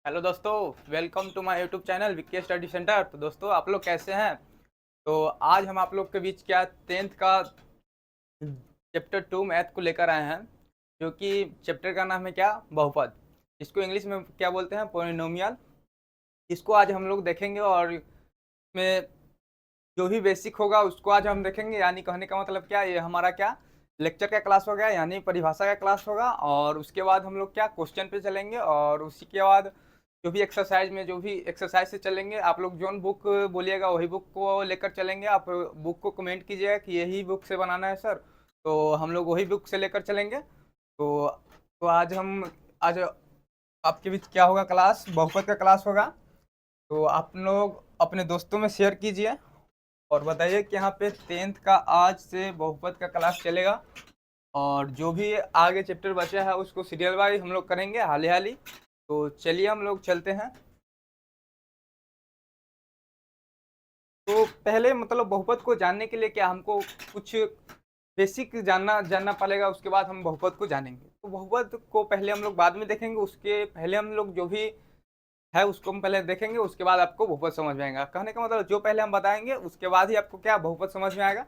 Hello दोस्तों, welcome to my YouTube channel Vicky study centre. तो दोस्तों, आप लोग कैसे हैं? तो आज हम आप लोग के बीच क्या 10th का चैप्टर 2 मैथ को लेकर आए हैं, जो कि चैप्टर का नाम है क्या, बहुपद। इसको इंग्लिश में क्या बोलते हैं, पोलिनोमियल। इसको आज हम लोग देखेंगे और इसमें जो भी बेसिक होगा उसको आज हम देखेंगे। यानी कहने का मतलब क्या, ये हमारा क्या लेक्चर का क्लास हो गया, यानी परिभाषा का क्लास होगा। और उसके बाद हम लोग क्या क्वेश्चन पे चलेंगे, और उसी के बाद जो भी एक्सरसाइज में जो भी एक्सरसाइज से चलेंगे। आप लोग जोन बुक बोलिएगा वही बुक को लेकर चलेंगे। आप बुक को कमेंट कीजिएगा कि यही बुक से बनाना है सर, तो हम लोग वही बुक से लेकर चलेंगे। तो आज आपके बीच क्या होगा, क्लास बहुपद का क्लास होगा। तो आप लोग अपने दोस्तों में शेयर कीजिए और बताइए कि यहाँ पे 10th का आज से बहुपद का क्लास चलेगा। और जो भी आगे चैप्टर बचा है उसको सीरियल वाइज हम लोग करेंगे हाली हाली। तो चलिए हम लोग चलते हैं। तो पहले मतलब बहुपद को जानने के लिए क्या हमको कुछ बेसिक जानना पड़ेगा, उसके बाद हम बहुपद को जानेंगे। तो बहुपद को पहले हम लोग बाद में देखेंगे, उसके पहले हम लोग जो भी है उसको हम पहले देखेंगे, उसके बाद आपको बहुपद समझ में आएगा। कहने का मतलब जो पहले हम बताएंगे उसके बाद ही आपको क्या बहुपद समझ में आएगा।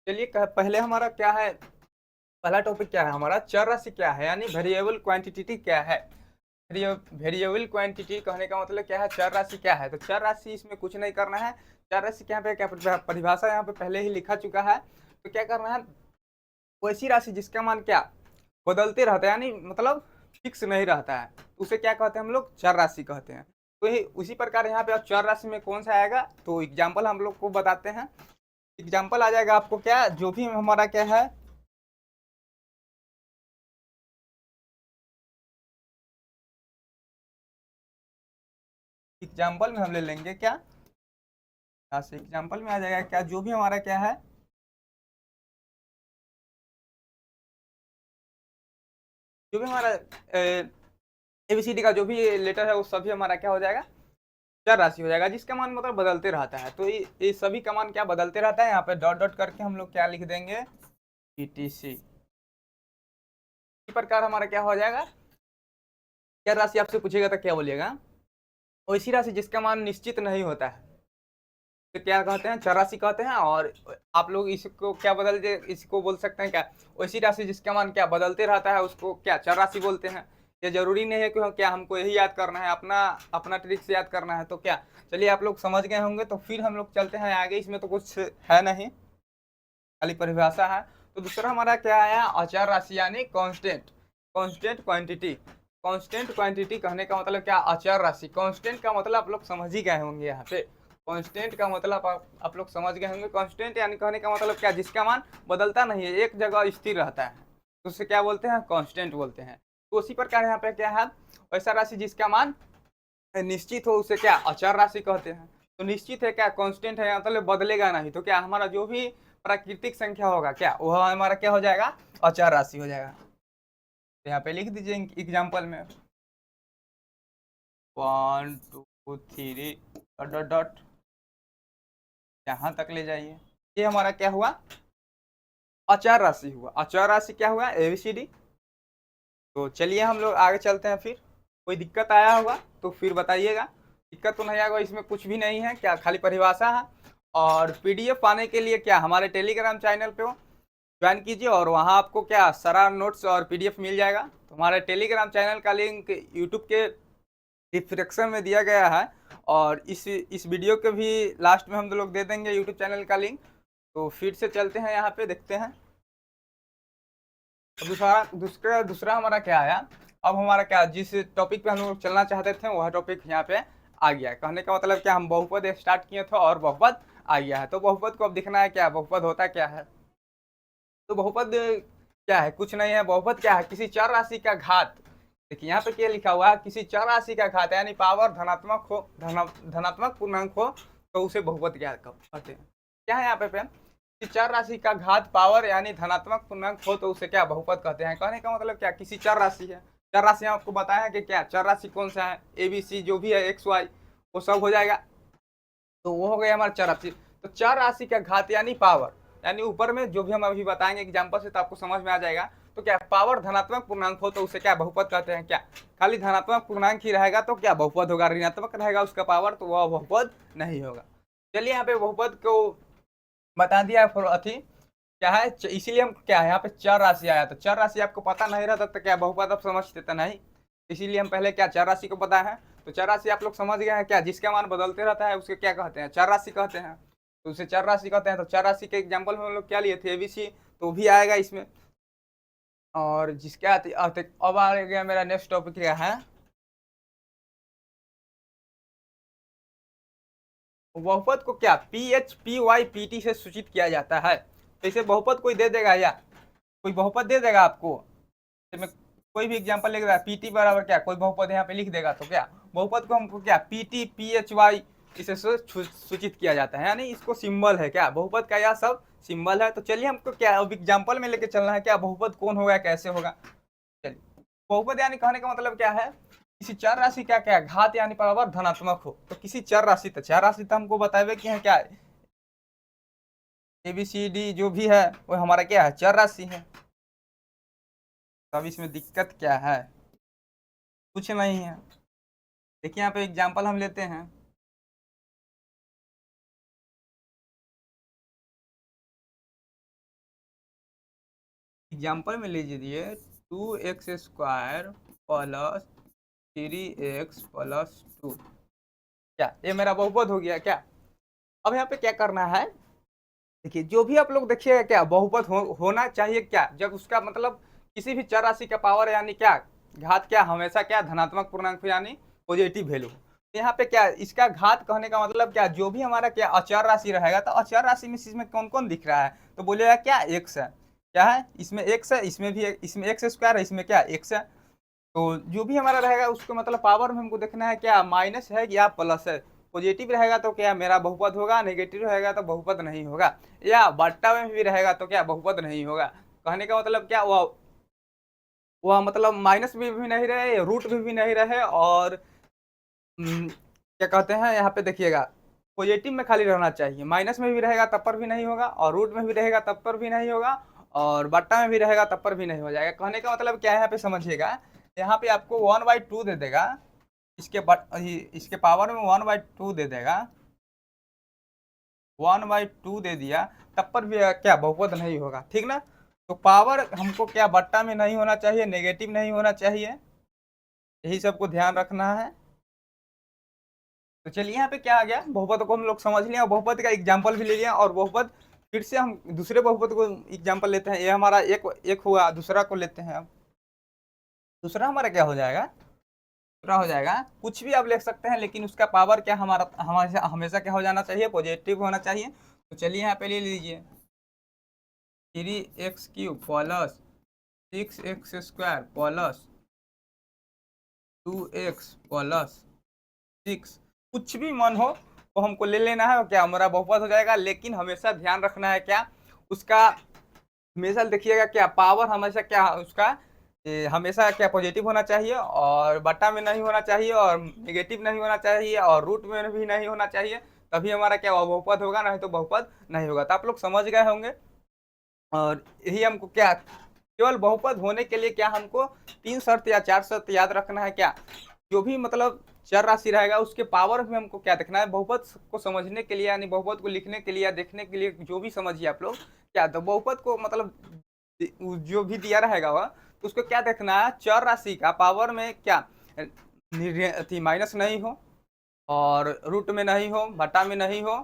चलिए पहले हमारा क्या है, पहला टॉपिक क्या है हमारा, चर राशि क्या है, यानी वेरिएबल क्वांटिटी क्या है। वेरिएबल क्वांटिटी कहने का मतलब क्या है, चर राशि क्या है। तो चर राशि इसमें कुछ नहीं करना है। चर राशि यहाँ पे क्या परिभाषा यहाँ पे पहले ही लिखा चुका है। तो क्या करना है, वैसी राशि जिसका मान क्या बदलते रहता है, यानी मतलब फिक्स नहीं रहता है, तो उसे क्या कहते हैं हम लोग, चर राशि कहते हैं। तो ये उसी प्रकार यहाँ पे चर राशि में कौन सा आएगा, तो एग्जाम्पल हम लोग को बताते हैं। एग्जाम्पल आ जाएगा आपको क्या, जो भी हमारा क्या है, एग्जाम्पल में हम ले लेंगे क्या, यहाँ से एग्जाम्पल में आ जाएगा क्या, जो भी हमारा क्या है, जो भी हमारा एबीसीडी का जो भी लेटर है वो सभी हमारा क्या हो जाएगा, चर राशि हो जाएगा, जिसका मान मतलब बदलते रहता है। तो ये सभी का मान क्या बदलते रहता है, यहाँ पे डॉट डॉट करके हम लोग क्या लिख देंगे, ईटीसी। इसी प्रकार हमारा क्या हो जाएगा, चर राशि आपसे पूछेगा तो क्या बोलिएगा, वैसी राशि जिसका मान निश्चित नहीं होता है तो क्या कहते हैं, चर राशि कहते हैं। और आप लोग इसको क्या बदलते, इसको बोल सकते हैं क्या, वैसी राशि जिसका मान क्या बदलते रहता है उसको क्या चर राशि बोलते हैं। ये जरूरी नहीं है कि क्या हमको यही याद करना है, अपना अपना ट्रिक से याद करना है। तो क्या, चलिए आप लोग समझ गए होंगे, तो फिर हम लोग चलते हैं आगे। इसमें तो कुछ है नहीं, खाली परिभाषा है। तो दूसरा हमारा क्या आया, अचर राशि यानी constant, constant quantity. Constant quantity कहने का मतलब क्या, अचर राशि। कांस्टेंट का मतलब आप लोग समझ ही गए होंगे यहाँ पे। कांस्टेंट का मतलब आप लोग समझ गए होंगे। कांस्टेंट यानी कहने का मतलब क्या, जिसका मान बदलता नहीं है, एक जगह स्थिर रहता है, तो उसे क्या बोलते हैं, कांस्टेंट बोलते हैं। तो उसी प्रकार यहाँ पे क्या है, ऐसा राशि जिसका मान निश्चित हो उसे क्या अचर राशि कहते हैं। तो निश्चित है क्या, कांस्टेंट है मतलब बदलेगा नहीं, तो क्या हमारा जो भी प्राकृतिक संख्या होगा क्या, वह हमारा क्या हो जाएगा, अचर राशि हो जाएगा। तो यहाँ पे लिख दीजिए एग्जाम्पल में 1 2 3 डॉट डॉट डॉट, यहाँ तक ले जाइए। ये हमारा क्या हुआ, अचर राशि हुआ। अचर राशि क्या हुआ, एबीसीडी। तो चलिए हम लोग आगे चलते हैं। फिर कोई दिक्कत आया होगा तो फिर बताइएगा। दिक्कत तो नहीं आएगा, इसमें कुछ भी नहीं है, क्या खाली परिभाषा है। और पीडीएफ पाने के लिए क्या हमारे टेलीग्राम चैनल पे ज्वाइन कीजिए, और वहाँ आपको क्या सारा नोट्स और पीडीएफ मिल जाएगा। तो हमारे टेलीग्राम चैनल का लिंक यूट्यूब के डिस्क्रिप्शन में दिया गया है, और इस वीडियो के भी लास्ट में हम लोग दे देंगे यूट्यूब चैनल का लिंक। तो फिर से चलते हैं, यहाँ पे देखते हैं। तो दूसरा दूसरा दूसरा हमारा क्या आया, अब हमारा क्या, जिस टॉपिक पे हम लोग चलना चाहते थे वह टॉपिक यहाँ पे आ गया है। कहने का मतलब क्या, हम बहुपद स्टार्ट किए थे और बहुपद आ गया है। तो बहुपद को अब दिखना है क्या, बहुपद होता क्या है। तो बहुपद क्या है, कुछ नहीं है। बहुपद क्या है, किसी चर राशि का घात। देखिए यहाँ पे क्या लिखा हुआ है, किसी चर राशि का घात, यानी पावर धनात्मक हो, धनात्मक पूर्णांक हो, तो उसे बहुपद क्या कहते हैं। क्या है यहाँ पे किसी चर राशि का घात पावर यानी धनात्मक पूर्णांक हो तो उसे क्या बहुपद कहते हैं। कहने का मतलब क्या, किसी चर राशि है, चर राशि आपको बताया कि क्या चर राशि कौन सा है, ए बी सी जो भी है, एक्स वाई, वो सब हो जाएगा। तो वो हो गया हमारा चर राशि। तो चर राशि का घात यानी पावर, यानी ऊपर में जो भी हम अभी बताएंगे एग्जाम्पल से, तो आपको समझ में आ जाएगा। तो क्या पावर धनात्मक पूर्णांक हो तो उसे क्या बहुपद कहते हैं क्या? खाली धनात्मक पूर्णांक ही रहेगा तो क्या बहुपद होगा, ऋणात्मक रहेगा उसका पावर तो वह बहुपद नहीं होगा। चलिए यहाँ पे बहुपद को बता दिया अथी क्या है, इसीलिए हम क्या है यहाँ पे चर राशि आया, तो चर राशि आपको पता नहीं रहता तो क्या बहुपद आप समझते तो नहीं, इसीलिए हम पहले क्या चर राशि को पता है। तो चर राशि आप लोग समझ गए हैं क्या, जिसका मान बदलते रहता है उसके क्या कहते हैं, चर राशि कहते हैं। तो उसे चर राशि कहते हैं। तो चर राशि के एग्जाम्पल में हम लोग क्या लिए थे, एबीसी, तो भी आएगा इसमें। और जिसके अब आ गया मेरा नेक्स्ट टॉपिक क्या है, बहुपद को क्या PH P Y P T से सूचित किया जाता है। तो इसे बहुपद कोई दे देगा या कोई बहुपद दे देगा आपको, मैं कोई भी एग्जांपल लिख रहा है पीटी बराबर क्या कोई बहुपद यहाँ पे लिख देगा, तो क्या बहुपद को हमको क्या पीटी पी एच वाई इसे सूचित किया जाता है, यानी इसको सिंबल है क्या बहुपद का, यह सब सिंबल है। तो चलिए हमको क्या अब एग्जाम्पल में लेके चलना है, क्या बहुपद कौन होगा कैसे होगा। चलिए बहुपद यानी कहने का मतलब क्या है, किसी चर राशि का क्या घात यानी पावर धनात्मक हो। तो किसी चर राशि, तो चर राशि तो हमको बताए कि है क्या ए बी सी डी जो भी है वो हमारा क्या है चर राशि है। तो अब इसमें दिक्कत क्या है, कुछ नहीं है। देखिए यहाँ पे एग्जाम्पल हम लेते हैं, एग्जाम्पल में लीजिए 2x² प्लस 3x+2, क्या ये मेरा बहुपद हो गया क्या। अब यहाँ पे क्या करना है, देखिए जो भी आप लोग देखिएगा क्या बहुपद होना चाहिए क्या, जब उसका मतलब किसी भी चर राशि का पावर यानी क्या घात क्या हमेशा क्या धनात्मक पूर्णांक यानी पॉजिटिव वैल्यू। यहाँ पे क्या इसका घात कहने का मतलब क्या, जो भी हमारा क्या अचर राशि रहेगा, तो अचर राशि में इसमें कौन कौन दिख रहा है, तो बोलिएगा क्या एक्स है, क्या है इसमें एक्स है, इसमें भी इसमें x² है, इसमें क्या एक्स है। तो जो भी हमारा रहेगा उसको मतलब पावर में हमको देखना है क्या माइनस है या प्लस है। पॉजिटिव रहेगा तो क्या मेरा बहुपद होगा, नेगेटिव रहेगा तो बहुपद नहीं होगा, या बट्टा में भी रहेगा तो क्या बहुपद नहीं होगा। कहने का मतलब क्या वह मतलब माइनस भी नहीं रहे, रूट भी नहीं रहे, और क्या कहते हैं यहाँ पे देखिएगा पॉजिटिव में खाली रहना चाहिए, माइनस में भी रहेगा तब पर भी नहीं होगा, और रूट में भी रहेगा तब पर भी नहीं होगा, और बट्टा में भी रहेगा तब पर भी नहीं हो जाएगा। कहने का मतलब क्या है यहाँ पे समझिएगा, यहाँ पे आपको 1/2 दे देगा, इसके पावर में 1/2 दे देगा, 1/2 दे दिया तब पर भी क्या बहुपद नहीं होगा, ठीक ना। तो पावर हमको क्या बट्टा में नहीं होना चाहिए, नेगेटिव नहीं होना चाहिए, यही सबको ध्यान रखना है। तो चलिए यहाँ पे क्या आ गया, बहुपद को हम लोग समझ लिया, बहुपद का एग्जाम्पल भी ले लिया, और बहुपद फिर से हम दूसरे बहुपद को एग्जाम्पल लेते हैं। ये हमारा एक हुआ, दूसरा को लेते हैं। अब दूसरा हमारा क्या हो जाएगा, दूसरा हो जाएगा कुछ भी आप लिख सकते हैं, लेकिन उसका पावर क्या हमारा हमेशा हमेशा क्या हो जाना चाहिए, पॉजिटिव होना चाहिए। तो चलिए यहाँ पे ले लीजिए 3x³ plus 6x² plus 2x plus 6, कुछ भी मन हो तो हमको ले लेना है, क्या हमारा बहुपद हो जाएगा। लेकिन हमेशा ध्यान रखना है क्या उसका, हमेशा देखिएगा क्या पावर हमेशा क्या उसका हमेशा क्या पॉजिटिव होना चाहिए, और बट्टा में नहीं होना चाहिए, और नेगेटिव नहीं होना चाहिए, और रूट में भी नहीं होना चाहिए, तभी हमारा क्या बहुपद होगा, नहीं तो बहुपद नहीं होगा। तो आप लोग समझ गए होंगे। और यही हमको क्या केवल बहुपद होने के लिए क्या हमको 3 शर्त या 4 शर्त याद रखना है, क्या जो भी मतलब चर राशि रहेगा उसके पावर में हमको क्या देखना है, बहुपद को समझने के लिए यानी बहुपद को लिखने के लिए या देखने के लिए जो भी समझिए आप लोग क्या, तो बहुपद को मतलब जो भी दिया रहेगा वह, तो उसको क्या देखना है चर राशि का पावर में क्या माइनस नहीं हो, और रूट में नहीं हो, बटा में नहीं हो,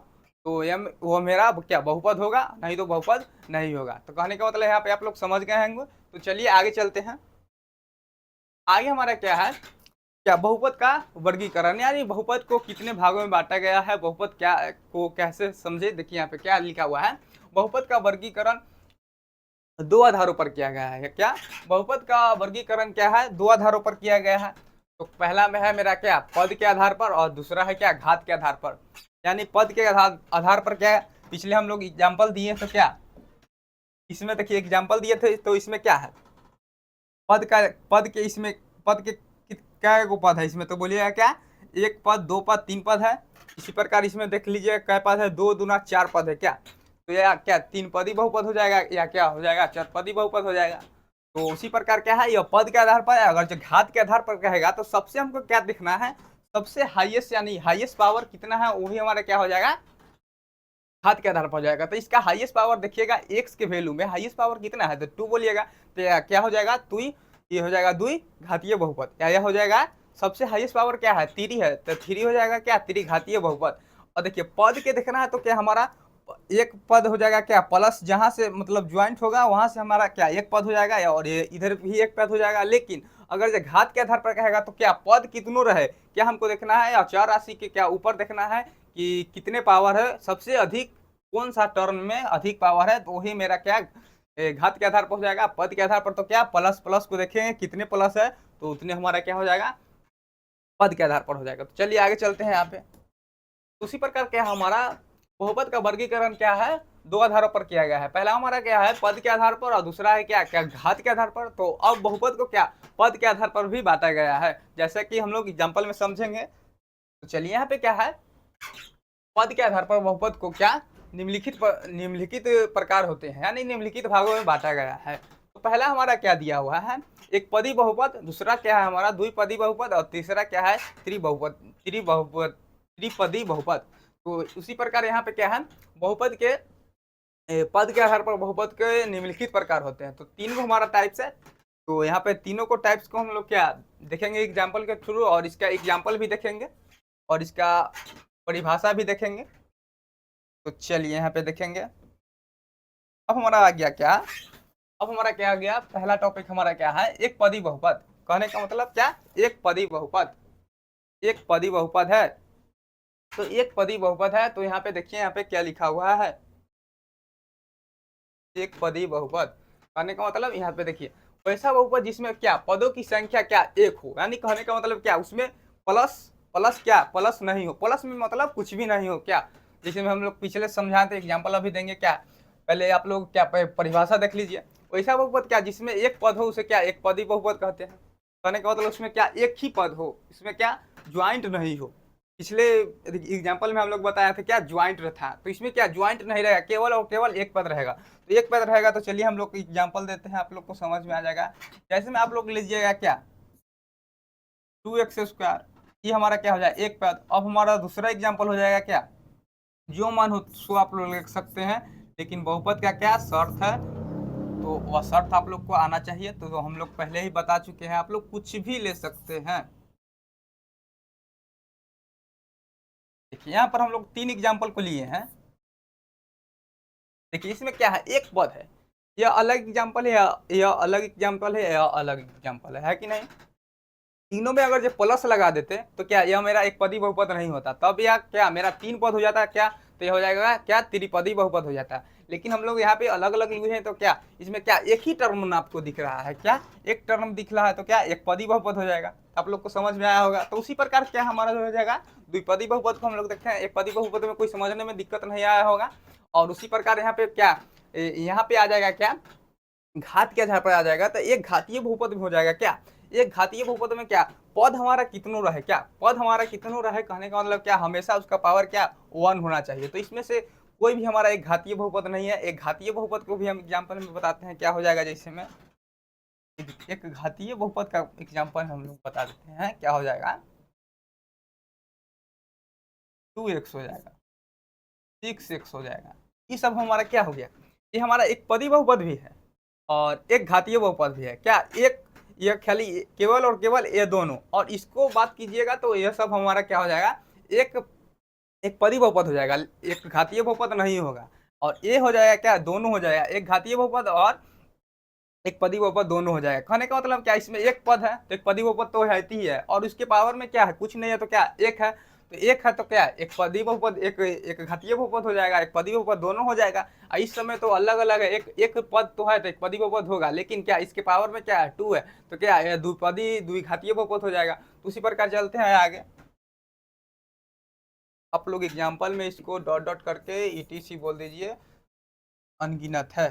तो वो मेरा क्या बहुपद होगा, नहीं तो बहुपद नहीं होगा। तो कहने का मतलब यहाँ पे आप लोग समझ गए होंगे। तो चलिए आगे चलते हैं। आगे हमारा क्या है, क्या बहुपद का वर्गीकरण, यानी बहुपद को कितने भागों में बांटा गया है, बहुपद क्या को कैसे समझे। देखिए यहाँ पे क्या लिखा हुआ है, बहुपद का वर्गीकरण 2 आधारों पर किया गया है। क्या बहुपद का वर्गीकरण क्या है, 2 आधारों पर किया गया है। तो पहला में है मेरा क्या पद के आधार पर, और दूसरा है क्या घात के आधार पर। यानी पद के आधार पर क्या है, पिछले हम लोग एग्जाम्पल दिए तो क्या इसमें देखिए एग्जाम्पल दिए थे, तो इसमें क्या है पद के इसमें पद के क्या को पद है इसमें, तो बोलिएगा क्या 1 पद 2 पद 3 पद है। इसी प्रकार इसमें देख लीजिए क्या पद है, 2 दूना 4 पद है क्या, तो या क्या 3 पदी बहुपद हो जाएगा, या क्या हो जाएगा 4 पदी बहुपद हो जाएगा। तो उसी प्रकार क्या है, यह पद के आधार पर है। अगर जो घात के आधार पर कहेगा तो सबसे हमको क्या देखना है, सबसे हाईएस्ट यानी हाईएस्ट पावर कितना है वही हमारा क्या हो जाएगा, घात के आधार पर हो जाएगा। तो इसका हाईएस्ट पावर देखिएगा एक्स के वैल्यू में हाईएस्ट पावर कितना है, तो 2 बोलिएगा, तो क्या हो जाएगा, दुई, ये हो जाएगा दुई घातीय बहुपद, या यह हो जाएगा सबसे हाईएस्ट पावर क्या है, 3 है, तो 3 हो जाएगा क्या, त्रिघातीय बहुपद। और देखिए पद के देखना है तो क्या हमारा एक पद हो जाएगा क्या, प्लस जहां से मतलब ज्वाइंट होगा वहां से हमारा क्या एक पद हो जाएगा, और ये इधर भी एक पद हो जाएगा। लेकिन अगर जो घात के आधार पर कहेगा तो क्या पद कितनों रहे, क्या हमको देखना है, अचर राशि के क्या ऊपर देखना है कि कितने पावर है, सबसे अधिक कौन सा टर्म में अधिक पावर है, तो वही मेरा क्या घात के आधार पर हो जाएगा। पद के आधार पर तो क्या प्लस प्लस को देखेंगे कितने प्लस है तो उतने हमारा क्या हो जाएगा, पद के आधार पर हो जाएगा। तो चलिए आगे चलते हैं यहाँ पे। उसी प्रकार क्या हमारा बहुपद का वर्गीकरण क्या है, 2 आधारों पर किया गया है। पहला हमारा क्या है पद के आधार पर, और दूसरा है क्या क्या घात के आधार पर। तो अब बहुपद को क्या पद के आधार पर भी बांटा गया है, जैसे कि हम लोग एग्जाम्पल में समझेंगे। तो चलिए यहाँ पे क्या है, पद के आधार पर बहुपद को क्या निम्नलिखित प्रकार होते हैं, यानी निम्नलिखित भागों में बांटा गया है। तो पहला हमारा क्या दिया हुआ है, एक पदी बहुपद, दूसरा क्या है हमारा द्विपदी बहुपद, और तीसरा क्या है त्रिपदी बहुपद। तो उसी प्रकार यहाँ पे क्या है, बहुपद के पद के आधार पर बहुपद के निम्नलिखित प्रकार होते हैं। तो 3 को हमारा टाइप्स है, तो यहाँ पे तीनों को टाइप्स को हम लोग क्या देखेंगे एग्जाम्पल के थ्रू, और इसका एग्जाम्पल भी देखेंगे और इसका परिभाषा भी देखेंगे। तो चलिए यहाँ पे देखेंगे। अब हमारा आ गया क्या, अब हमारा क्या आ गया, पहला टॉपिक हमारा क्या है, एक पदी बहुपद। कहने का मतलब क्या, एक पदी बहुपद, एक पदी बहुपद है। तो एक पदी बहुपद है, तो यहाँ पे देखिए यहाँ पे क्या लिखा हुआ है, एक पदी बहुपद। कहने का मतलब यहाँ पे देखिए वैसा बहुपद जिसमें क्या पदों की संख्या क्या एक हो, यानी कहने का मतलब क्या उसमें प्लस प्लस क्या प्लस नहीं हो, प्लस में मतलब कुछ भी नहीं हो क्या, जैसे हम लोग पिछले समझाते एग्जाम्पल अभी देंगे क्या, पहले आप लोग क्या परिभाषा देख लीजिए। वैसा बहुपद क्या जिसमें एक पद हो उसे क्या एक पदी बहुपद कहते हैं। कहने का मतलब उसमें क्या एक ही पद हो, इसमें क्या ज्वाइंट नहीं हो। पिछले एग्जाम्पल में हम लोग बताया था क्या ज्वाइंट था, तो इसमें क्या ज्वाइंट नहीं रहेगा, केवल और केवल एक पद रहेगा। तो एक पद रहेगा, तो चलिए हम लोग एग्जाम्पल देते हैं, आप लोग को समझ में आ जाएगा। जैसे में आप लोग लीजिएगा क्या 2x², ये हमारा क्या हो जाए एक पद। अब हमारा दूसरा एग्जाम्पल हो जाएगा क्या, जो मन हो सो आप लोग लिख सकते हैं, लेकिन बहुपद का क्या शर्त है, तो वह शर्त आप लोग को आना चाहिए। तो हम लोग पहले ही बता चुके हैं, आप लोग कुछ भी ले सकते हैं। देखिए यहाँ पर हम लोग 3 एग्जाम्पल को लिए हैं। देखिए इसमें क्या है एक पद है, यह अलग एग्जाम्पल है, यह अलग एग्जाम्पल है, यह अलग एग्जाम्पल है कि नहीं। तीनों में अगर जो प्लस लगा देते तो क्या यह मेरा एक पदी बहुपद नहीं होता, तब यह क्या मेरा 3 पद हो जाता है क्या, तो यह हो जाएगा क्या त्रिपदी बहुपद हो जाता है। लेकिन हम लोग यहाँ पे अलग अलग लिए हैं, तो क्या इसमें क्या एक ही टर्म आपको दिख रहा है, क्या एक टर्म दिख रहा है, तो क्या एक पदी बहुपद हो जाएगा। आप लोग को समझ में आया होगा। तो उसी प्रकार क्या हमारा जो हो जाएगा द्विपदी बहुपद को हम लोग देखते हैं, एक पदी बहुपद में कोई समझने में दिक्कत नहीं आया होगा। और उसी प्रकार यहाँ पे क्या यहाँ पे आ जाएगा क्या घात के आधार पर आ जाएगा, तो एक घातीय बहुपद में हो जाएगा क्या, एक घातीय बहुपद में क्या पद हमारा कितनों रहे, क्या पद हमारा कितनों रहे, कहने का मतलब क्या हमेशा उसका पावर क्या 1 होना चाहिए। तो इसमें से कोई भी हमारा एक घातीय बहुपद नहीं है। एक घातीय बहुपद को भी हम एग्जाम्पल में बताते हैं, क्या हो जाएगा, जैसे में एक घातीय बहुपद का एग्जाम्पल हम लोग बता देते हैं, क्या हो जाएगा 2x हो जाएगा, 6x हो जाएगा। ये सब हमारा क्या हो गया, ये हमारा एक पदी बहुपद भी है और एक घातीय बहुपद भी है। क्या एक ये खाली केवल और केवल ये दोनों, और इसको बात कीजिएगा तो यह सब हमारा क्या हो जाएगा एक पदी बहुपद हो जाएगा, एक घातीय बहुपद नहीं होगा। और ये हो जाएगा क्या दोनों हो जाएगा, एक घातीय बहुपद और एक पदी बहुपद दोनों हो जाएगा। कहने का मतलब क्या इसमें एक पद है तो एक पदी बहुपद तो रहती ही है, और उसके पावर में क्या है कुछ नहीं है, तो क्या एक है, तो एक है तो क्या एक पदी बहुपद एक घातीय बहुपद हो जाएगा, एक पदी बहुपद दोनों हो जाएगा। इस समय तो अलग अलग है, एक पद तो है तो एक पदी बहुपद होगा, लेकिन क्या इसके पावर में क्या है 2 है, तो क्या द्विपदी द्विघातीय बहुपद हो जाएगा। तो उसी प्रकार चलते हैं आगे। आप लोग एग्जाम्पल में इसको डॉट डॉट करके ईटीसी बोल दीजिए, अनगिनत है।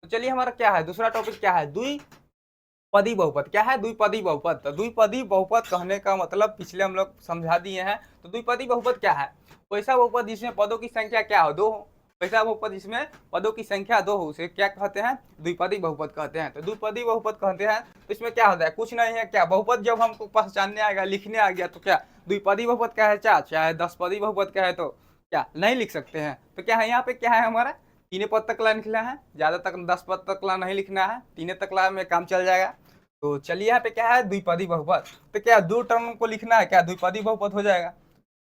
तो चलिए हमारा क्या है दूसरा टॉपिक क्या है, द्विपदी बहुपद। क्या है द्विपदी बहुपद, तो द्विपदी बहुपद कहने का मतलब पिछले हम लोग समझा दिए हैं। तो द्विपदी बहुपद क्या है, वैसा बहुपद जिसमें पदों की संख्या क्या हो 2 हो। वैसा बहुपद जिसमें पदों की संख्या 2 हो उसे क्या कहते हैं, द्विपदी बहुपद कहते हैं। तो द्विपदी बहुपद कहते हैं तो इसमें क्या होता है, कुछ नहीं है, क्या बहुपद जब हमको पहचानने आएगा, लिखने आ गया तो क्या द्विपदी बहुपद क्या है, चाहे 10 पदी बहुपद क्या है तो क्या नहीं लिख सकते हैं। तो क्या है यहाँ पे, क्या है हमारा तीन पद तक ला लिखना है, ज्यादा तक 10 पद तक ला नहीं लिखना है, तीन तक ला में काम चल जाएगा। तो चलिए यहाँ पे क्या है द्विपदी बहुपद, तो क्या दो टर्म को लिखना है, क्या द्विपदी बहुपद हो जाएगा।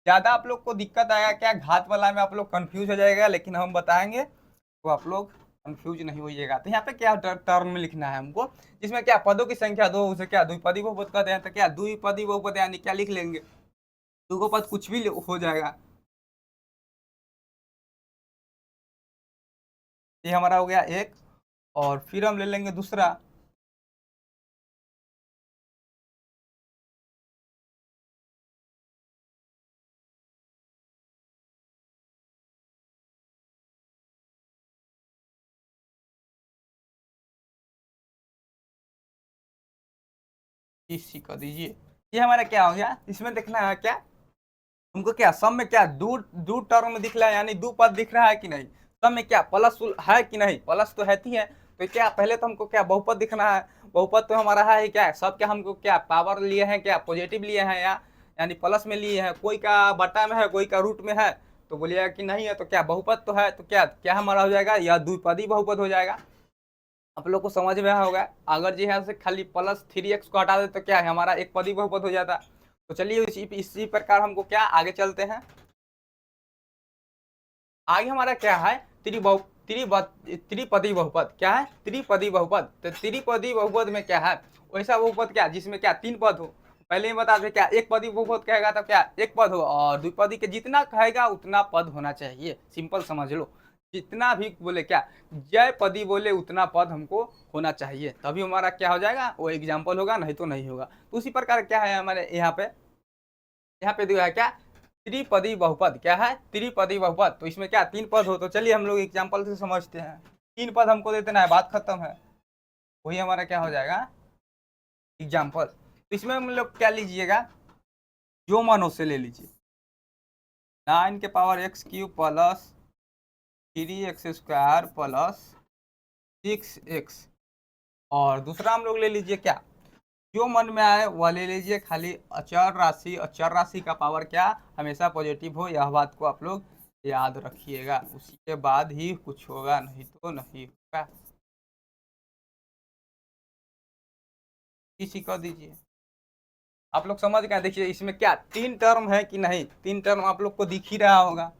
ज्यादा आप लोग को दिक्कत आएगा क्या, घात वाला में आप लोग कंफ्यूज हो जाएगा, लेकिन हम बताएंगे तो आप लोग कंफ्यूज नहीं होइएगा। तो यहाँ पे क्या टर्म में लिखना है हमको, जिसमें क्या पदों की संख्या 2 उसे क्या द्विपदी बहुपद कहते हैं। तो क्या द्विपदी बहुपद यानी क्या लिख लेंगे, दो पद कुछ भी हो जाएगा। ये हमारा हो गया एक, और फिर हम ले लेंगे दूसरा। इसी कर दीजिए, ये हमारा क्या हो गया, इसमें देखना है क्या हमको, क्या सब में क्या दो दो टर्म दिख रहा है, यानी दो पद दिख रहा है कि नहीं, सब में क्या प्लस है कि नहीं, प्लस तो है ही है। तो क्या पहले तो हमको क्या बहुपद दिखना है, बहुपद तो हमारा है क्या, सब क्या हमको क्या पावर लिए हैं, क्या पॉजिटिव लिए हैं या यानी प्लस में लिए हैं, कोई का बटा में है कोई का रूट में है, तो बोलिएगा कि नहीं है, तो क्या बहुपद तो है, तो क्या क्या हमारा हो जाएगा, यह द्विपदी बहुपद हो जाएगा। आप लोग को समझ में होगा। अगर जो है से खाली +3x को हटा दे तो क्या है हमारा एक पदी बहुपद हो जाता। तो चलिए इसी प्रकार हमको क्या आगे चलते हैं। आगे हमारा क्या है त्रिपदी बहुपद, क्या है त्रिपदी बहुपद। तो त्रिपदी बहुपद में क्या है, वैसा बहुपद क्या जिसमें क्या 3 पद हो। पहले ही बता दें क्या एक पदी बहुपद कहेगा तो क्या एक पद हो, और द्विपदी के जितना कहेगा उतना पद होना चाहिए, सिंपल समझ लो। जितना भी बोले क्या जय पदी बोले उतना पद हमको होना चाहिए, तभी हमारा क्या हो जाएगा वो एग्जाम्पल होगा, नहीं तो नहीं होगा। तो उसी प्रकार क्या है हमारे यहाँ पे दिया है क्या त्रिपदी बहुपद, क्या है त्रिपदी बहुपद। तो इसमें क्या 3 पद हो, तो चलिए हम लोग एग्जाम्पल से समझते हैं। 3 पद हमको दे देना है, बात खत्म है, वही हमारा क्या हो जाएगा एग्जाम्पल। तो इसमें हम लोग क्या लीजिएगा, जो मन हो से ले लीजिए, 9 के power x³ plus 3x² plus 6x। और दूसरा हम लोग ले लीजिए क्या जो मन में आए वह ले लीजिए, खाली अचर राशि, अचर राशि का पावर क्या हमेशा पॉजिटिव हो, यह बात को आप लोग याद रखिएगा, उसी के बाद ही कुछ होगा, नहीं तो नहीं होगा। इसी कर दीजिए, आप लोग समझ गए। देखिए इसमें क्या 3 टर्म है कि नहीं, 3 टर्म आप लोग को दिख ही रहा होगा,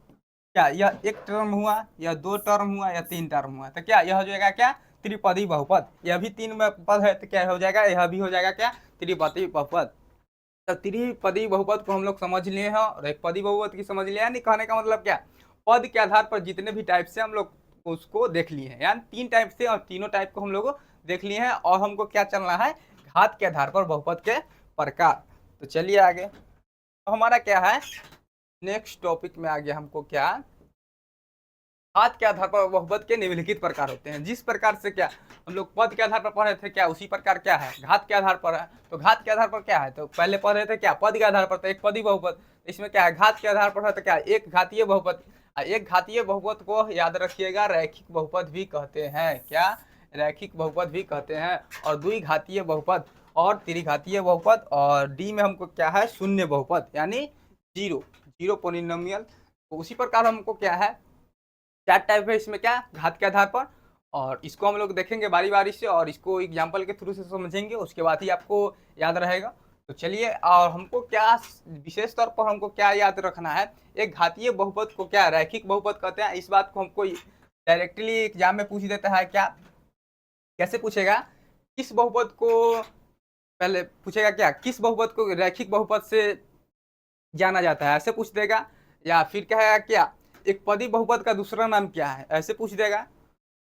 क्या यह एक टर्म हुआ या 2 टर्म हुआ या 3 टर्म हुआ, तो क्या यह हो जाएगा क्या त्रिपदी बहुपद। यह भी 3 पद है तो क्या हो जाएगा, यह भी हो जाएगा क्या त्रिपदी बहुपद। तो त्रिपदी बहुपद को हम लोग समझ लिए हैं, और एक पदी बहुपद की समझ लिया, यानी कहने का मतलब क्या पद के आधार पर जितने भी टाइप से हम लोग उसको देख लिए हैं, यानी 3 टाइप से, और तीनों टाइप को हम लोग देख लिए हैं। और हमको क्या चलना है घात के आधार पर बहुपद के प्रकार। तो चलिए आगे, तो हमारा क्या है नेक्स्ट टॉपिक में आ गया हमको क्या घात के आधार पर बहुपद के निम्नलिखित प्रकार होते हैं। जिस प्रकार से क्या हम लोग पद के आधार पर पढ़े थे, क्या उसी प्रकार क्या है घात के आधार पर है। तो घात के आधार पर क्या है, तो पहले पढ़े थे क्या पद के आधार पर, तो एक पदी बहुपद। इसमें क्या है घात के आधार पर है तो क्या एक घातीय बहुपद। एक घातीय बहुपद को याद रखिएगा रैखिक बहुपद भी कहते हैं, क्या रैखिक बहुपद भी कहते हैं। और द्विघातीय बहुपद और त्रिघातीय बहुपद, और डी में हमको क्या है शून्य बहुपद, यानी जीरो पोलिनोमियल। तो उसी प्रकार हमको क्या है 4 टाइप है इसमें क्या घात के आधार पर, और इसको हम लोग देखेंगे बारी बारी से, और इसको एग्जाम्पल के थ्रू से समझेंगे, उसके बाद ही आपको याद रहेगा। तो चलिए, और हमको क्या विशेष तौर पर हमको क्या याद रखना है, एक घातीय बहुपद को क्या रैखिक बहुपद कहते हैं। इस बात को हमको डायरेक्टली एग्जाम में पूछ देता है, क्या कैसे पूछेगा किस बहुपद को, पहले पूछेगा क्या किस बहुपद को रैखिक बहुपद से जाना जाता है, ऐसे पूछ देगा। या फिर कहेगा क्या एक पदी बहुपद का दूसरा नाम क्या है, ऐसे पूछ देगा।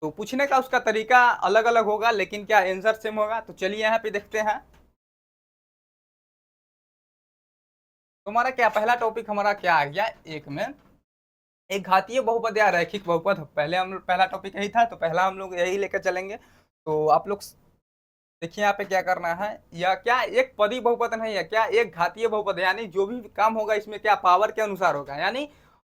तो पूछने का उसका तरीका अलग अलग होगा, लेकिन क्या आंसर सेम होगा। तो चलिए यहाँ पे देखते हैं। तो हमारा क्या पहला टॉपिक हमारा क्या आ गया एक में एक घातीय बहुपद या रैखिक बहुपद। पहले हम पहला टॉपिक यही था, तो पहला हम लोग यही लेकर चलेंगे। तो आप लोग देखिए यहाँ पे क्या करना है, या क्या एक पदी बहुपद नहीं है, क्या एक घातीय बहुपद है, यानी जो भी काम होगा इसमें क्या पावर के अनुसार होगा, यानी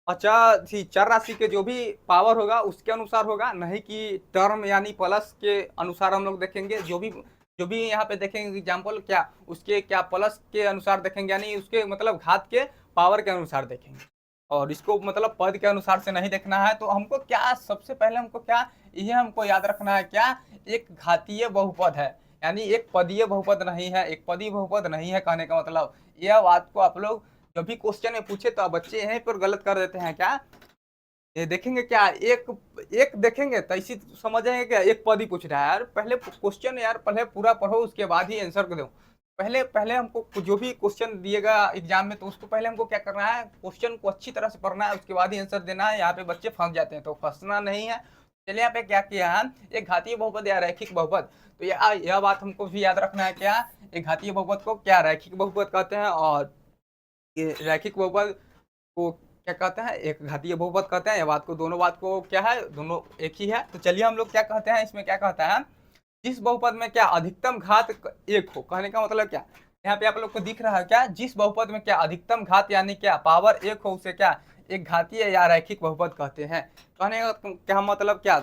चर राशि के जो भी पावर होगा उसके अनुसार होगा, नहीं कि टर्म यानी प्लस के अनुसार हम लोग देखेंगे। जो भी यहाँ पे देखेंगे एग्जाम्पल क्या उसके क्या प्लस के अनुसार देखेंगे, यानी उसके मतलब घात के पावर के अनुसार देखेंगे, और इसको मतलब पद के अनुसार से नहीं देखना है। तो हमको क्या सबसे पहले हमको क्या ये हमको याद रखना है क्या, एक घातीय बहुपद है, यानी एक पदीय बहुपद नहीं है, एक पदीय बहुपद नहीं है। कहने का मतलब यह बात को आप लोग जब भी क्वेश्चन में पूछे तो बच्चे यहीं पर गलत कर देते हैं क्या, ये देखेंगे क्या एक एक देखेंगे तो इसी समझ जाएंगे क्या एक पद ही पूछ रहा है। यार पहले क्वेश्चन यार पहले पूरा पढ़ो, उसके बाद ही आंसर दो। पहले पहले हमको जो भी क्वेश्चन दिएगा एग्जाम में तो उसको पहले हमको क्या करना है, क्वेश्चन को अच्छी तरह से पढ़ना है, उसके बाद ही आंसर देना है। यहाँ पे बच्चे फंस जाते हैं, तो फंसना नहीं है। चलिए यहाँ पे क्या किया है, एक घातीय बहुपद या रैखिक बहुपद, तो यह बात हमको भी याद रखना है क्या, एक घातीय बहुपद को क्या रैखिक बहुपद कहते हैं, और ये रैखिक बहुपद को क्या कहते हैं, एक घातीय बहुपद कहते हैं। ये बात को दोनों बात को क्या है, दोनों एक ही है। तो चलिए हम लोग क्या कहते हैं, इसमें क्या कहता है, जिस बहुपद में क्या अधिकतम घात एक हो। कहने का मतलब क्या, यहाँ पे आप लोग को दिख रहा है क्या, जिस बहुपद में क्या अधिकतम घात यानी क्या पावर एक हो उसे क्या एक घातीय या रैखिक बहुपद कहते हैं। कहने का क्या मतलब क्या,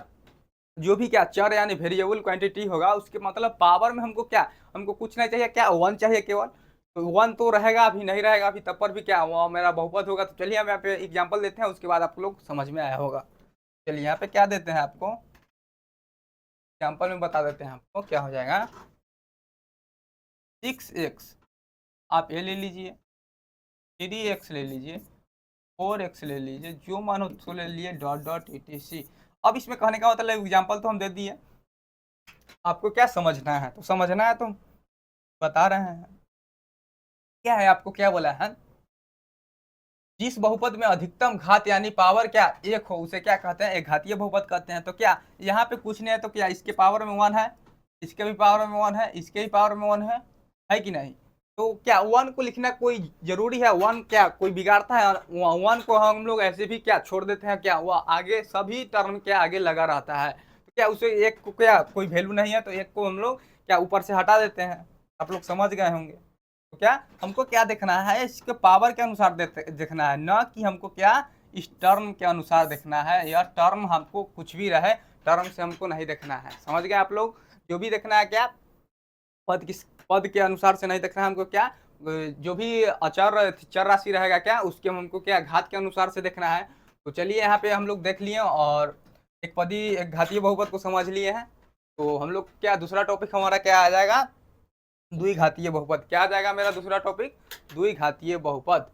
जो भी क्या चर यानी वेरिएबल क्वांटिटी होगा उसके मतलब पावर में हमको क्या, हमको कुछ नहीं चाहिए क्या, वन चाहिए केवल। तो वन तो रहेगा, अभी नहीं रहेगा अभी, तब पर भी क्या वो मेरा बहुपद होगा। तो चलिए हम यहाँ पे एग्जांपल देते हैं, उसके बाद आप लोग समझ में आया होगा। चलिए यहाँ पे क्या देते हैं आपको, एग्जांपल में बता देते हैं आपको क्या हो जाएगा। 6x आप ये ले लीजिए, 3x ले लीजिए, 4x ले लीजिए, जो मानो तो ले लिए डॉट डॉट etc। अब इसमें कहने का मतलब एग्जाम्पल तो हम दे दिए, आपको क्या समझना है, तो समझना है तो बता रहे हैं क्या है। आपको क्या बोला है, जिस बहुपद में अधिकतम घात यानी पावर क्या एक हो उसे क्या कहते हैं, एक घातीय बहुपद कहते हैं। तो क्या यहाँ पे कुछ नहीं है, तो क्या इसके पावर में वन है, इसके भी पावर में वन है, इसके भी पावर में वन है कि नहीं। तो क्या वन को लिखना कोई जरूरी है, वन क्या कोई बिगाड़ता है, वन को हम लोग ऐसे भी क्या छोड़ देते हैं, क्या वो आगे सभी टर्म के आगे लगा रहता है। तो क्या उसे एक को क्या कोई वैल्यू नहीं है, तो एक को हम लोग क्या ऊपर से हटा देते हैं। आप लोग समझ गए होंगे। तो क्या हमको क्या देखना है, इसके पावर के अनुसार देखना है, न कि हमको क्या इस टर्म के अनुसार देखना है। यह टर्म हमको कुछ भी रहे, टर्म से हमको नहीं देखना है। समझ गए आप लोग, जो भी देखना है क्या पद के अनुसार से नहीं देखना है हमको, क्या जो भी अचर चर राशि रहेगा क्या उसके हमको क्या घात के अनुसार से देखना है। तो चलिए यहाँ पे हम लोग देख लिए और एक पदी एक घातीय बहुपद को समझ लिए हैं। तो हम लोग क्या दूसरा टॉपिक हमारा क्या आ जाएगा, द्विघातीय बहुपद। क्या आ जाएगा मेरा दूसरा टॉपिक, द्विघातीय बहुपद।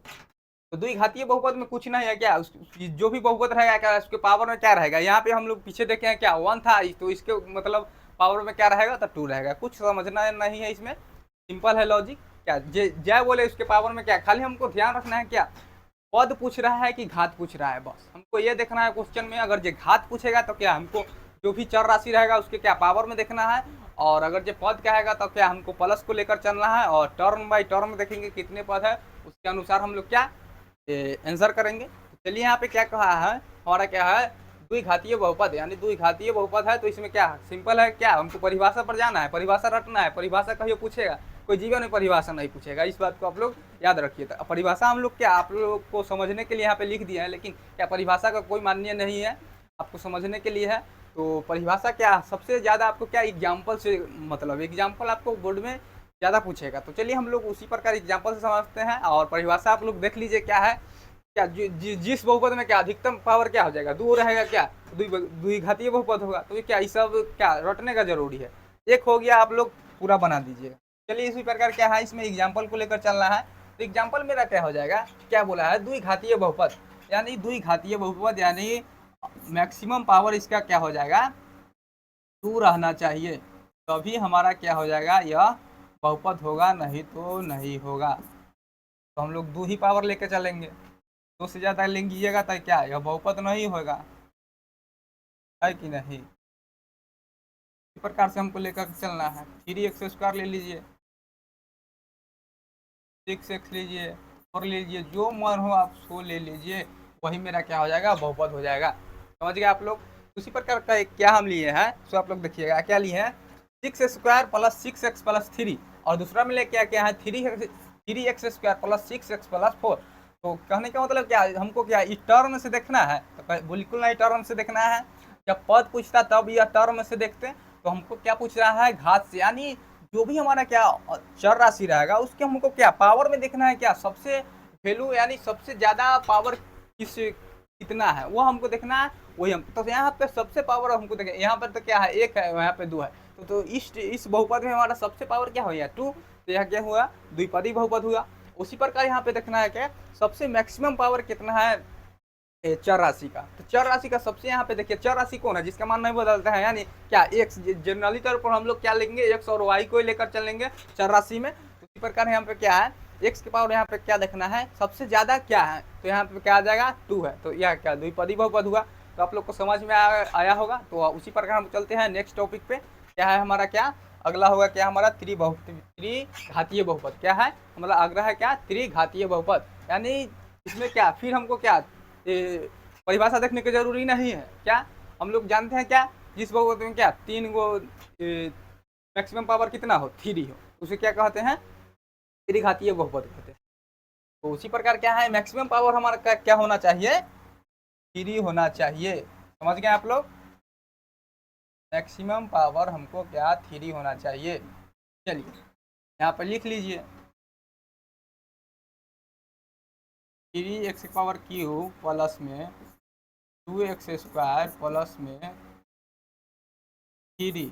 तो द्विघातीय बहुपद में कुछ नहीं है क्या, जो भी बहुपद रहेगा क्या उसके पावर में क्या रहेगा। यहाँ पे हम लोग पीछे देखे हैं क्या वन था, तो इसके मतलब पावर में क्या रहेगा, तो टू रहेगा। कुछ समझना नहीं है इसमें, सिंपल है लॉजिक। क्या जय बोले उसके पावर में क्या, खाली हमको ध्यान रखना है क्या पद पूछ रहा है कि घात पूछ रहा है, बस हमको ये देखना है क्वेश्चन में। अगर जो घात पूछेगा तो क्या हमको जो भी चर राशि रहेगा उसके क्या पावर में देखना है, और अगर जो पद कहेगा तो क्या हमको प्लस को लेकर चलना है, और टर्म बाई टर्म देखेंगे कितने पद है उसके अनुसार हम लोग क्या आंसर करेंगे। तो चलिए यहाँ पे क्या कहा है हमारा, क्या है द्विघातीय बहुपद, यानी द्विघातीय बहुपद है। तो इसमें क्या सिंपल है, क्या हमको परिभाषा पर जाना है, परिभाषा रटना है। परिभाषा कहियो पूछेगा, कोई जीवन में परिभाषा नहीं पूछेगा, इस बात को आप लोग याद रखिए। तो परिभाषा हम लोग क्या आप लोग को समझने के लिए यहाँ पे लिख दिया है, लेकिन क्या परिभाषा का कोई मान्य नहीं है, आपको समझने के लिए है। तो परिभाषा क्या सबसे ज़्यादा आपको क्या एग्जाम्पल से मतलब, एग्जाम्पल आपको बोर्ड में ज़्यादा पूछेगा। तो चलिए हम लोग उसी प्रकार एग्जाम्पल से समझते हैं। और परिभाषा आप लोग देख लीजिए क्या है, क्या जिस बहुपद में क्या अधिकतम पावर क्या हो जाएगा, दो रहेगा क्या द्विघातीय बहुपद होगा। तो ये क्या ये सब क्या रटने का जरूरी है, एक हो गया आप लोग पूरा बना दीजिएगा। चलिए इसी प्रकार क्या है, इसमें एग्जाम्पल को लेकर चलना है। तो एग्जाम्पल मेरा क्या हो जाएगा, क्या बोला है द्विघातीय बहुपद, यानी द्विघातीय बहुपद यानी मैक्सिमम पावर इसका क्या हो जाएगा, टू रहना चाहिए, तभी हमारा क्या हो जाएगा यह बहुपद होगा, नहीं तो नहीं होगा। तो हम लोग दो ही पावर लेके चलेंगे, दो से ज़्यादा लेंगीजिएगा तो क्या यह बहुपद नहीं होगा, है कि नहीं। इस प्रकार से हमको लेकर चलना है। 3x² ले लीजिए, 6x लीजिए, 4 ले लीजिए, जो मन हो आप सो ले लीजिए, वही मेरा क्या हो जाएगा बहुपद हो जाएगा। समझ गए आप लोग। उसी प्रकार का एक क्या हम लिए हैं, सो आप लोग देखिएगा क्या लिए हैं, 6x² + 6x + 3, और दूसरा में ले क्या क्या है 3x² + 6x + 4। तो कहने का मतलब क्या, हमको क्या इस टर्म से देखना है? तो बिल्कुल नहीं टर्म से देखना है। जब पद पूछता तब यह टर्म से देखते। तो हमको क्या पूछ रहा है, घात से, यानी जो भी हमारा क्या चर राशि रहेगा उसके हमको क्या पावर में देखना है, क्या सबसे वैल्यू यानी सबसे ज्यादा पावर किस कितना है वो हमको देखना है। वही हम तो यहाँ पे सबसे पावर हमको देखें, यहाँ पर तो क्या है एक है, यहाँ पे दो है। तो इस बहुपद में हमारा सबसे पावर क्या हो गया, टू। तो यह क्या हुआ, द्विपदी बहुपद हुआ। उसी प्रकार यहाँ पे देखना है क्या सबसे मैक्सिमम पावर कितना है चर राशि का। तो चर राशि का सबसे यहाँ पे देखिए, चर राशि कौन है जिसका मान नहीं बदलता है, यानी क्या एक्स। जनरली तौर पर हम लोग क्या लेंगे, एक्स और वाई को लेकर चलेंगे चर राशि में। तो इसी प्रकार यहाँ पे क्या है, एक्स के पावर यहाँ पे क्या देखना है सबसे ज्यादा क्या है, तो यहाँ पे क्या आ जाएगा, टू है। तो यह क्या द्विपदी बहुपद हुआ। तो आप लोग को समझ में आया होगा। तो उसी प्रकार हम चलते हैं नेक्स्ट टॉपिक पे। क्या है हमारा, क्या अगला होगा, क्या हमारा त्रिघातीय बहुपद। क्या है हमारा अगला है, क्या त्रिघातीय बहुपद। यानी इसमें क्या फिर हमको क्या परिभाषा देखने की जरूरी नहीं है। क्या हम लोग जानते हैं क्या, जिस बहुपद में क्या तीन गो मैक्सिमम पावर कितना हो, थ्री हो, उसे क्या कहते हैं, त्रिघातीय बहुपद कहते हैं। तो उसी प्रकार क्या है, मैक्सिमम पावर हमारा क्या होना चाहिए, थ्री होना चाहिए। समझ गए आप लोग, मैक्सिमम पावर हमको क्या थ्री होना चाहिए। चलिए यहाँ पर लिख लीजिए, three x power Q plus में टू एक्स स्क्वायर प्लस में थ्री,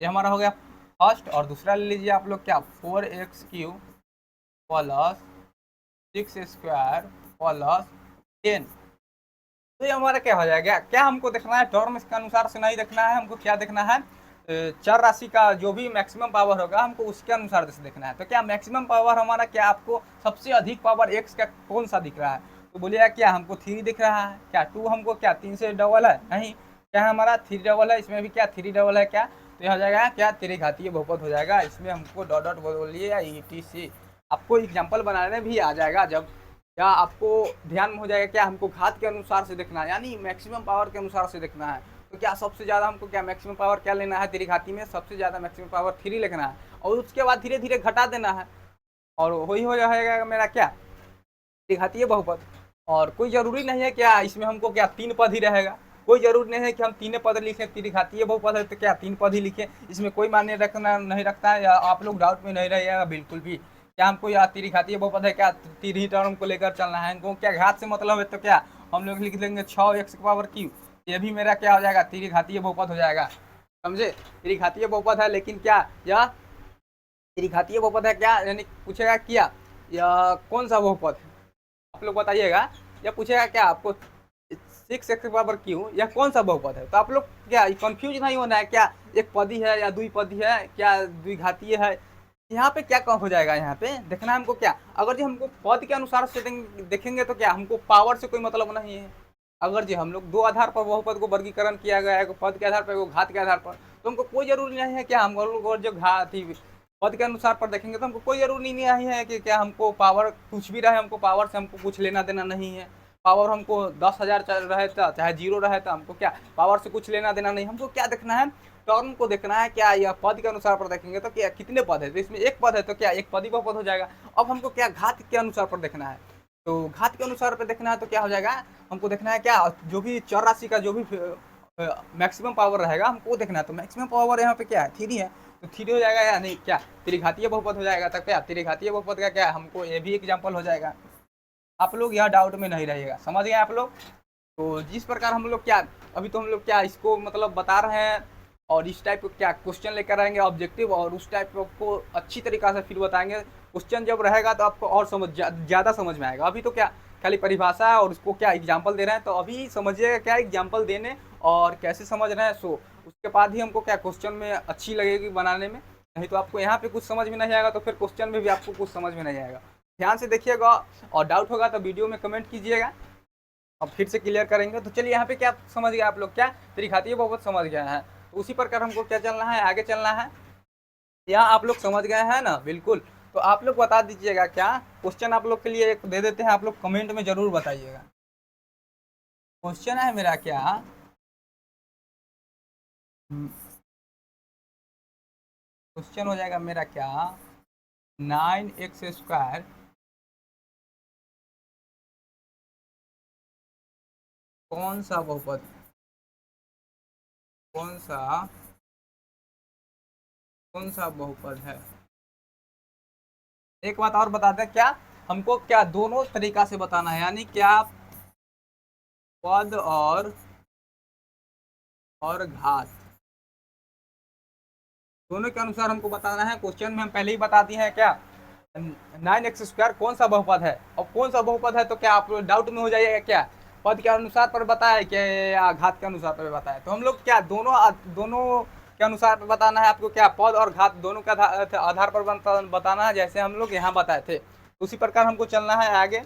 ये हमारा हो गया फर्स्ट। और दूसरा ले लीजिए आप लोग, क्या four x Q plus six square plus ten. तो ये हमारा क्या हो जाएगा, क्या हमको देखना है टर्म्स के अनुसार से नहीं देखना है, हमको क्या देखना है चर राशि का जो भी मैक्सिमम पावर होगा हमको उसके अनुसार से देखना है। तो क्या मैक्सिमम पावर हमारा, क्या आपको सबसे अधिक पावर एक्स का कौन सा दिख रहा है, तो बोलिएगा क्या हमको थ्री दिख रहा है। क्या टू हमको क्या तीन से डबल है, नहीं, क्या हमारा थ्री डबल है, इसमें भी क्या थ्री डबल है, क्या तो यह हो जाएगा क्या त्रिघातीय बहुपद हो जाएगा। इसमें हमको डॉट डॉट बोलिए या ETC, आपको एग्जाम्पल बनाने भी आ जाएगा जब, या आपको ध्यान में हो जाएगा क्या हमको घात के अनुसार से देखना है, यानी मैक्सिमम पावर के अनुसार से देखना है। तो क्या सबसे ज़्यादा हमको क्या मैक्सिमम पावर क्या लेना है, त्रिघाती में सबसे ज़्यादा मैक्सिमम पावर थ्री लिखना है, और उसके बाद धीरे धीरे घटा देना है, और वही हो जाएगा मेरा क्या त्रिघातीय बहुपद। और कोई जरूरी नहीं है क्या इसमें हमको क्या तीन पद ही रहेगा, कोई जरूरी नहीं है कि हम तीन पद लिखें, त्रिघातीय बहुपद है तो क्या तीन पद ही लिखें, इसमें कोई मान्य रखना नहीं रखता है। या आप लोग डाउट में नहीं रहिएगा बिल्कुल भी। क्या हमको या त्रिघातीय बहुपद है, क्या तीन ही टर्म को लेकर चलना है, इनको क्या घात से मतलब है, तो क्या हम लोग लिख देंगे छः एक्स पावर क्यू, ये भी मेरा क्या हो जाएगा त्रिघातीय बहुपद हो जाएगा। समझे, त्रिघातीय बहुपद है, लेकिन क्या यह त्रिघातीय बहुपद है क्या, यानी पूछेगा क्या या कौन सा बहुपद है, आप लोग बताइएगा। या पूछेगा क्या आपको सिक्स एक्स पावर क्यू या कौन सा बहुपद है, तो आप लोग क्या कंफ्यूज नहीं होना है, क्या एक पदी है या द्विपदी है, क्या द्विघातीय है। यहाँ पे क्या कम हो जाएगा, यहाँ पे देखना है हमको क्या, अगर जो हमको पद के अनुसार से देखेंगे तो क्या हमको पावर से कोई मतलब नहीं है। अगर जो हम लोग दो आधार पर बहुपद को वर्गीकरण किया गया है, पद के आधार पर, घात के आधार पर, तो हमको कोई जरूरी नहीं है क्या हम लोग जो घात पद के अनुसार पर देखेंगे तो हमको कोई जरूरी नहीं है कि क्या हमको पावर कुछ भी रहे, हमको पावर से हमको कुछ लेना देना नहीं है। पावर हमको 10,000 रहे था चाहे जीरो रहे था, हमको क्या पावर से कुछ लेना देना नहीं, हमको क्या देखना है टर्म को देखना है। क्या यह पद के अनुसार पर देखेंगे तो क्या कितने पद है, तो इसमें एक पद है तो क्या एक पद ही बहुपद हो जाएगा। अब हमको क्या घात के अनुसार पर देखना है, तो घात के अनुसार पर देखना है तो क्या हो जाएगा, हमको देखना है क्या जो भी चर राशि का जो भी मैक्सिमम पावर रहेगा हमको देखना है। तो मैक्सिमम पावर यहाँ पे क्या है, थ्री है, तो थ्री हो जाएगा या नहीं, क्या त्रिघातीय बहुपद हो जाएगा। तब क्या त्रिघातीय बहुपद का क्या हमको ये भी एग्जाम्पल हो जाएगा। आप लोग यह डाउट में नहीं रहिएगा, समझ गए आप लोग। तो जिस प्रकार हम लोग क्या अभी तो हम लोग क्या इसको मतलब बता रहे हैं, और इस टाइप को क्या क्वेश्चन लेकर आएंगे ऑब्जेक्टिव, और उस टाइप को अच्छी तरीका से फिर बताएंगे। क्वेश्चन जब रहेगा तो आपको और ज़्यादा समझ में आएगा। अभी तो क्या खाली परिभाषा है और उसको क्या एग्जाम्पल दे रहे हैं, तो अभी समझिएगा क्या एग्जाम्पल देने और कैसे समझ रहे हैं, सो उसके बाद ही हमको क्या क्वेश्चन में अच्छी लगेगी बनाने में। नहीं तो आपको यहाँ पे कुछ समझ में नहीं आएगा तो फिर क्वेश्चन में भी आपको कुछ समझ में नहीं आएगा। ध्यान से देखिएगा, और डाउट होगा तो वीडियो में कमेंट कीजिएगा, अब फिर से क्लियर करेंगे। तो चलिए यहाँ पे क्या समझ गए आप लोग, क्या त्रिघातीय बहुपद समझ गए हैं। तो उसी प्रकार हमको क्या चलना है, आगे चलना है। यहाँ आप लोग समझ गए हैं ना, बिल्कुल। तो आप लोग बता दीजिएगा, क्या क्वेश्चन आप लोग के लिए एक दे देते हैं, आप लोग कमेंट में जरूर बताइएगा। क्वेश्चन है मेरा क्या, क्वेश्चन हो जाएगा मेरा क्या, 9x² कौन सा बहुपद, कौन सा कौन सा बहुपद है। एक बात और बता दें, क्या हमको क्या दोनों तरीका से बताना है, यानी क्या पद और घात दोनों के अनुसार हमको बताना है। क्वेश्चन में हम पहले ही बता दिए हैं क्या 9x² कौन सा बहुपद है, और कौन सा बहुपद है तो क्या आप डाउट में हो जाइएगा क्या पद के अनुसार पर बताया है क्या या घात के अनुसार पर बताया है। तो हम लोग क्या दोनों के अनुसार पर बताना है आपको, क्या पद और घात दोनों के आधार पर बताना है, जैसे हम लोग यहाँ बताए थे उसी प्रकार हमको चलना है आगे।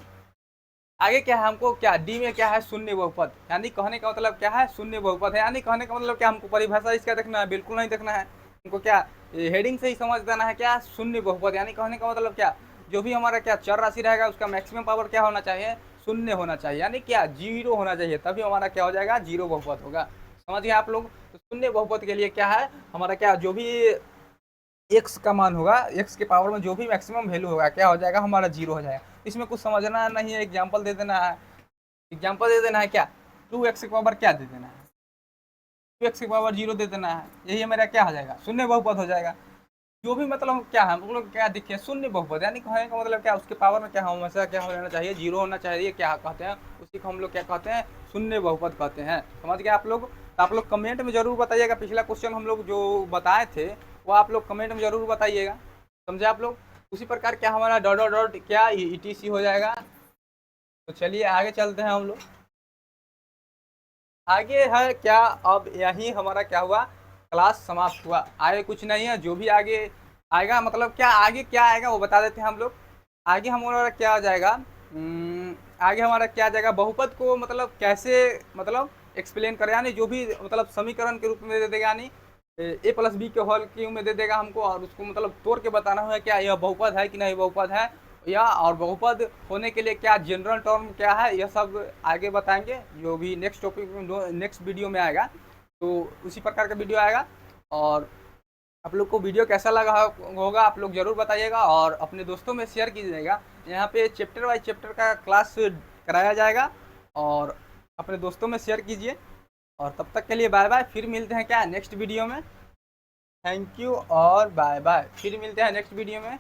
आगे क्या है, हमको क्या डी में क्या है शून्य बहुपद, यानी कहने का मतलब क्या है शून्य बहुपद है, यानी कहने का मतलब क्या हमको परिभाषा इसका देखना है, बिल्कुल नहीं देखना है हमको, क्या हेडिंग से ही समझ देना है क्या शून्य बहुपद, यानी कहने का मतलब क्या जो भी हमारा क्या चर राशि रहेगा उसका मैक्सिमम पावर क्या होना चाहिए, शून्य होना चाहिए, यानी क्या जीरो होना चाहिए, तभी हमारा क्या हो जाएगा जीरो बहुपद होगा। समझ गए आप लोग। तो शून्य बहुपद के लिए क्या है हमारा, क्या जो भी एक्स का मान होगा, एक्स के पावर में जो भी मैक्सिमम वैल्यू होगा क्या हो जाएगा हमारा जीरो हो जाएगा। इसमें कुछ समझना नहीं है, एग्जाम्पल दे देना है, एग्जाम्पल दे देना है क्या 2x की पावर क्या दे देना है, 2x की पावर जीरो दे देना है, यही मेरा क्या हो जाएगा शून्य बहुपद हो जाएगा। जो भी मतलब क्या है हम लोग क्या देखिए शून्य बहुपद, यानी कहने का मतलब क्या उसके पावर में क्या हमेशा क्या हो जाना चाहिए जीरो होना चाहिए, क्या कहते हैं उसी को हम लोग क्या कहते हैं शून्य बहुपद कहते हैं। समझ गए आप लोग। तो आप लोग कमेंट में जरूर बताइएगा, पिछला क्वेश्चन हम लोग जो बताए थे वो आप लोग कमेंट में जरूर बताइएगा, समझे आप लोग। उसी प्रकार क्या हमारा डॉट डॉट डॉट क्या ETC हो जाएगा। तो चलिए आगे चलते हैं हम लोग। आगे है क्या, अब यही हमारा क्या हुआ क्लास समाप्त हुआ, आगे कुछ नहीं है, जो भी आगे आएगा मतलब क्या आगे क्या आएगा वो बता देते हैं हम लोग। आगे हमारा क्या आ जाएगा, आगे हमारा क्या आ जाएगा बहुपद को मतलब कैसे मतलब एक्सप्लेन करें, यानी जो भी मतलब समीकरण के रूप में दे देगा, यानी A+B के होल क्यू में दे देगा हमको, और उसको मतलब तोड़ के बताना है क्या यह बहुपद है कि नहीं बहुपद है, या और बहुपद होने के लिए क्या जनरल टर्म क्या है, यह सब आगे बताएंगे जो भी नेक्स्ट टॉपिक में नेक्स्ट वीडियो में आएगा। तो उसी प्रकार का वीडियो आएगा, और आप लोग को वीडियो कैसा लगा होगा आप लोग ज़रूर बताइएगा, और अपने दोस्तों में शेयर कीजिएगा। यहाँ पे चैप्टर वाइज चैप्टर का क्लास कराया जाएगा, और अपने दोस्तों में शेयर कीजिए। और तब तक के लिए बाय बाय, फिर मिलते हैं क्या नेक्स्ट वीडियो में। थैंक यू और बाय बाय, फिर मिलते हैं नेक्स्ट वीडियो में।